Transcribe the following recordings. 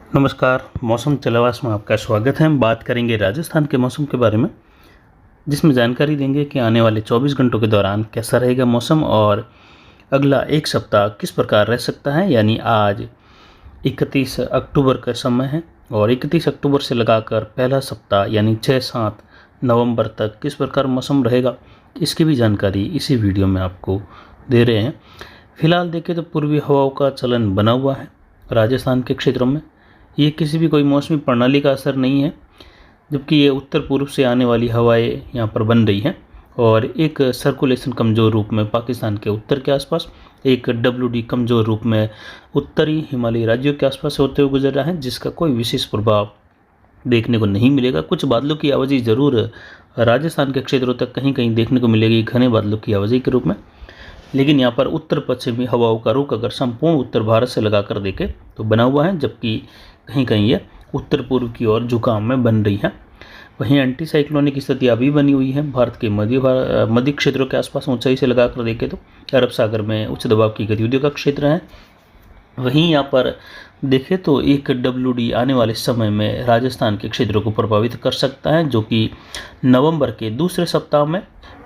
नमस्कार। मौसम चलावास में आपका स्वागत है। हम बात करेंगे राजस्थान के मौसम के बारे में, जिसमें जानकारी देंगे कि आने वाले 24 घंटों के दौरान कैसा रहेगा मौसम और अगला एक सप्ताह किस प्रकार रह सकता है। यानी आज 31 अक्टूबर का समय है और 31 अक्टूबर से लगाकर पहला सप्ताह यानी 6-7 नवंबर तक किस प्रकार मौसम रहेगा, इसकी भी जानकारी इसी वीडियो में आपको दे रहे हैं। फिलहाल देखें तो पूर्वी हवाओं का चलन बना हुआ है राजस्थान के क्षेत्रों में। ये किसी भी कोई मौसमी प्रणाली का असर नहीं है, जबकि ये उत्तर पूर्व से आने वाली हवाएं यहाँ पर बन रही हैं और एक सर्कुलेशन कमज़ोर रूप में पाकिस्तान के उत्तर के आसपास, एक WD कमज़ोर रूप में उत्तरी हिमालयी राज्यों के आसपास होते हुए गुजर रहा है, जिसका कोई विशेष प्रभाव देखने को नहीं मिलेगा। कुछ बादलों की आवाजाही ज़रूर राजस्थान के क्षेत्रों तक कहीं कहीं देखने को मिलेगी, घने बादलों की आवाजाही के रूप में, लेकिन यहाँ पर उत्तर पश्चिमी हवाओं का रुख अगर संपूर्ण उत्तर भारत से लगाकर देखें तो बना हुआ है, जबकि कहीं कहीं ये उत्तर पूर्व की ओर झुकाव में बन रही है। वहीं एंटी साइक्लोनिक स्थिति अभी बनी हुई है भारत के मध्य क्षेत्रों के आसपास। ऊंचाई से लगाकर देखें तो अरब सागर में उच्च दबाव की गतिविधियों का क्षेत्र है। वहीं यहाँ पर देखें तो एक WD आने वाले समय में राजस्थान के क्षेत्रों को प्रभावित कर सकता है, जो कि नवंबर के दूसरे सप्ताह में।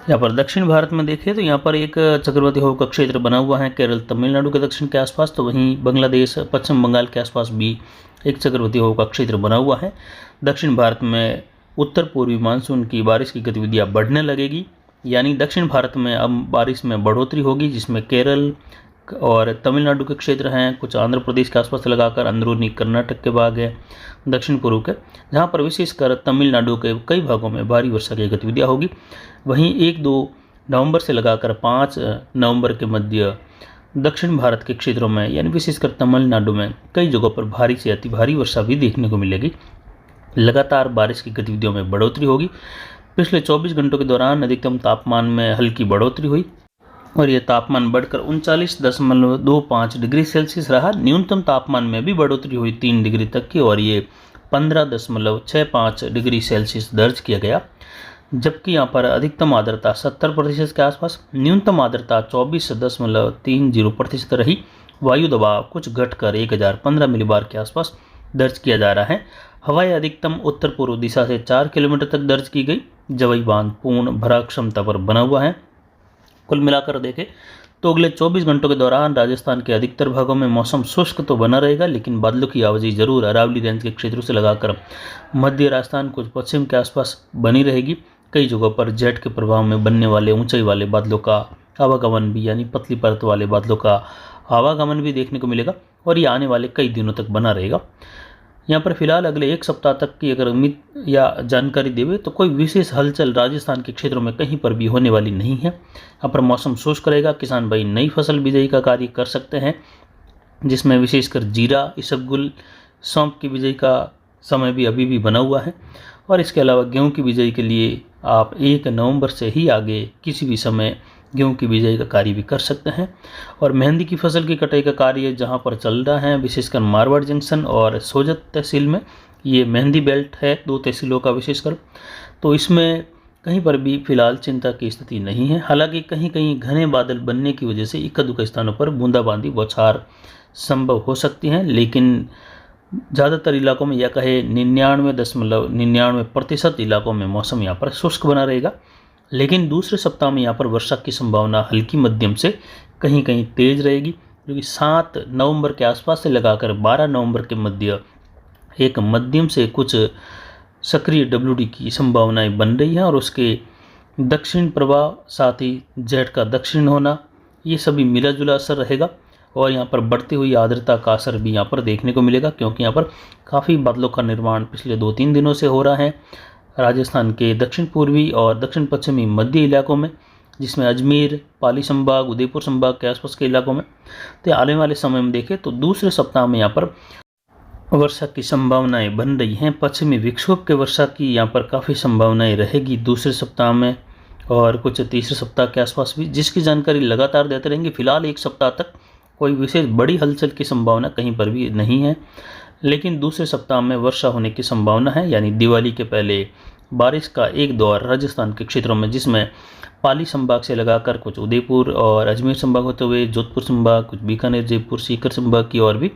यहाँ पर दक्षिण भारत में देखें तो यहाँ पर एक चक्रवाती हवा का क्षेत्र बना हुआ है केरल तमिलनाडु के दक्षिण के आसपास। तो वहीं बांग्लादेश पश्चिम बंगाल के आसपास भी एक चक्रवाती हवा का क्षेत्र बना हुआ है। दक्षिण भारत में उत्तर पूर्वी मानसून की बारिश की गतिविधियाँ बढ़ने लगेगी, यानी दक्षिण भारत में अब बारिश में बढ़ोतरी होगी, जिसमें केरल और तमिलनाडु के क्षेत्र हैं, कुछ आंध्र प्रदेश के आसपास लगाकर अंदरूनी कर्नाटक के भाग हैं, दक्षिण पूर्व के, जहां पर विशेषकर तमिलनाडु के कई भागों में भारी वर्षा की गतिविधियां होगी। वहीं 1-2 नवंबर से लगाकर 5 नवंबर के मध्य दक्षिण भारत के क्षेत्रों में यानी विशेषकर तमिलनाडु में कई जगहों पर भारी से अति भारी वर्षा भी देखने को मिलेगी। लगातार बारिश की गतिविधियों में बढ़ोतरी होगी। पिछले 24 घंटों के दौरान अधिकतम तापमान में हल्की बढ़ोतरी हुई और यह तापमान बढ़कर 39.25 डिग्री सेल्सियस रहा। न्यूनतम तापमान में भी बढ़ोतरी हुई 3 डिग्री तक की और ये 15.65 डिग्री सेल्सियस दर्ज किया गया, जबकि यहाँ पर अधिकतम आर्द्रता 70% के आसपास, न्यूनतम आर्द्रता 24.30% रही। वायु दबाव कुछ घटकर 1015 मिलीबार के आसपास दर्ज किया जा रहा है। हवाएं अधिकतम उत्तर पूर्व दिशा से 4 किलोमीटर तक दर्ज की गई। जवई बांध पूर्ण भरा क्षमता पर बना हुआ है। कुल मिलाकर देखें तो अगले 24 घंटों के दौरान राजस्थान के अधिकतर भागों में मौसम शुष्क तो बना रहेगा, लेकिन बादलों की आवाजाही जरूर अरावली रेंज के क्षेत्रों से लगाकर मध्य राजस्थान कुछ पश्चिम के आसपास बनी रहेगी। कई जगहों पर जेट के प्रभाव में बनने वाले ऊंचाई वाले बादलों का आवागमन भी यानी पतली परत वाले बादलों का आवागमन भी देखने को मिलेगा और ये आने वाले कई दिनों तक बना रहेगा। यहाँ पर फिलहाल अगले एक सप्ताह तक की अगर उम्मीद या जानकारी देवे तो कोई विशेष हलचल राजस्थान के क्षेत्रों में कहीं पर भी होने वाली नहीं है। यहाँ पर मौसम शुष्क रहेगा। किसान भाई नई फसल बिजाई का कार्य कर सकते हैं, जिसमें विशेषकर जीरा, इसबगुल, सौंफ की बिजाई का समय भी अभी भी बना हुआ है। और इसके अलावा गेहूँ की बिजाई के लिए आप 1 नवंबर से ही आगे किसी भी समय गेहूं की बिजाई का कार्य भी कर सकते हैं। और मेहंदी की फसल की कटाई का कार्य जहां पर चल रहा है, विशेषकर मारवाड़ जंक्शन और सोजत तहसील में, ये मेहंदी बेल्ट है 2 तहसीलों का विशेषकर, तो इसमें कहीं पर भी फिलहाल चिंता की स्थिति नहीं है। हालांकि कहीं कहीं घने बादल बनने की वजह से इक्का-दुक्का स्थानों पर बूंदाबांदी बौछार संभव हो सकती हैं, लेकिन ज़्यादातर इलाकों में या कहे 99.99% इलाकों में मौसम यहाँ पर शुष्क बना रहेगा। लेकिन दूसरे सप्ताह में यहाँ पर वर्षा की संभावना हल्की मध्यम से कहीं कहीं तेज रहेगी, जो कि 7 नवंबर के आसपास से लगाकर 12 नवंबर के मध्य एक मध्यम से कुछ सक्रिय WD की संभावनाएं बन रही हैं और उसके दक्षिण प्रभाव, साथ ही जेट का दक्षिण होना, ये सभी मिला जुला असर रहेगा। और यहाँ पर बढ़ती हुई आर्द्रता का असर भी यहाँ पर देखने को मिलेगा, क्योंकि यहाँ पर काफ़ी बादलों का निर्माण पिछले 2-3 दिनों से हो रहा है राजस्थान के दक्षिण पूर्वी और दक्षिण पश्चिमी मध्य इलाकों में, जिसमें अजमेर, पाली संभाग, उदयपुर संभाग के आसपास के इलाकों में। तो आने वाले समय में देखें तो दूसरे सप्ताह में यहाँ पर वर्षा की संभावनाएं बन रही हैं। पश्चिमी विक्षोभ के वर्षा की यहाँ पर काफ़ी संभावनाएं रहेगी दूसरे सप्ताह में और कुछ तीसरे सप्ताह के आसपास भी, जिसकी जानकारी लगातार देते रहेंगे। फिलहाल एक सप्ताह तक कोई विशेष बड़ी हलचल की संभावना कहीं पर भी नहीं है, लेकिन दूसरे सप्ताह में वर्षा होने की संभावना है, यानी दिवाली के पहले बारिश का एक दौर राजस्थान के क्षेत्रों में, जिसमें पाली संभाग से लगाकर कुछ उदयपुर और अजमेर संभाग होते हुए जोधपुर संभाग, कुछ बीकानेर, जयपुर, सीकर संभाग की ओर भी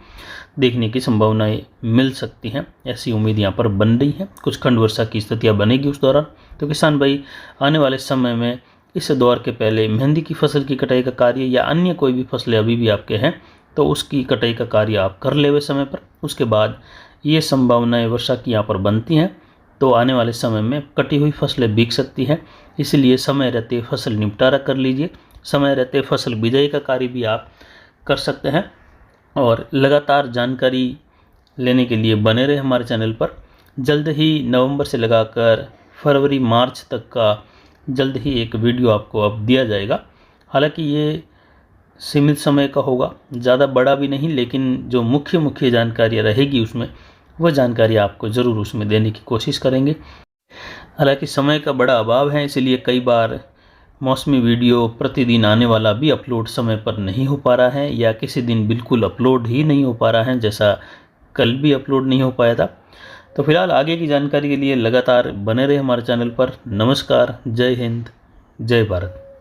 देखने की संभावनाएं मिल सकती हैं, ऐसी उम्मीद यहाँ पर बन रही है। कुछ खंड वर्षा की स्थितियाँ बनेगी उस दौरान। तो किसान भाई आने वाले समय में इस दौर के पहले मेहंदी की फसल की कटाई का कार्य या अन्य कोई भी फसलें अभी भी आपके हैं तो उसकी कटाई का कार्य आप कर ले हुए समय पर। उसके बाद ये संभावनाएं वर्षा की यहाँ पर बनती हैं तो आने वाले समय में कटी हुई फसलें बिक सकती हैं, इसलिए समय रहते फसल निपटारा कर लीजिए। समय रहते फसल बिजाई का कार्य भी आप कर सकते हैं और लगातार जानकारी लेने के लिए बने रहे हमारे चैनल पर। जल्द ही नवंबर से लगाकर फरवरी मार्च तक का जल्द ही एक वीडियो आपको अब दिया जाएगा। हालांकि ये सीमित समय का होगा, ज़्यादा बड़ा भी नहीं, लेकिन जो मुख्य मुख्य जानकारियाँ रहेगी उसमें वह जानकारी आपको ज़रूर उसमें देने की कोशिश करेंगे। हालांकि समय का बड़ा अभाव है, इसलिए कई बार मौसमी वीडियो प्रतिदिन आने वाला भी अपलोड समय पर नहीं हो पा रहा है या किसी दिन बिल्कुल अपलोड ही नहीं हो पा रहा है, जैसा कल भी अपलोड नहीं हो पाया था। तो फिलहाल आगे की जानकारी के लिए लगातार बने रहे हमारे चैनल पर। नमस्कार, जय हिंद, जय भारत।